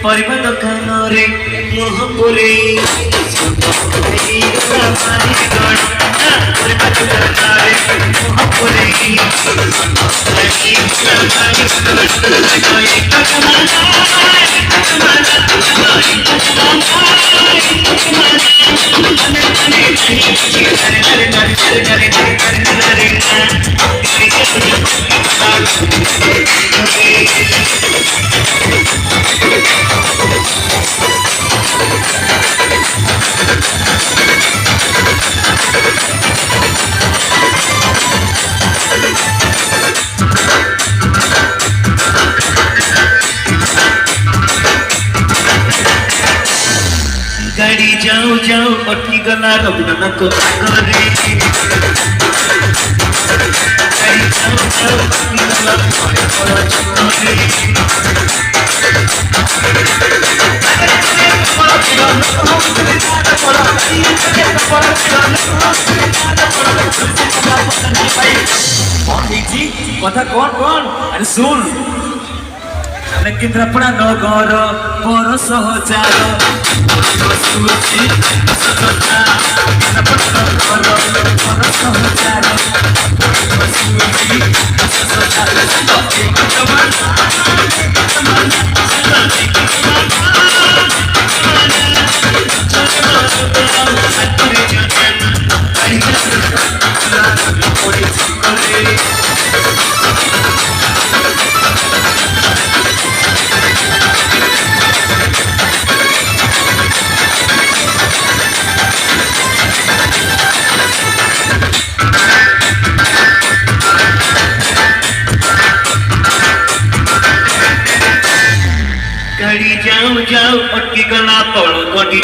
परिवा दुकान रे मुह पुरे गाड़ी जाऊ जाऊ अटकी गला रघुनाथ को करे गाड़ी जाऊ जाऊ अटकी गला कथा कौन कौन अरे सुन लेकिन रपड़ा नगर परस हजार गाड़ी जाऊ जाऊ अटकी गला तल गटी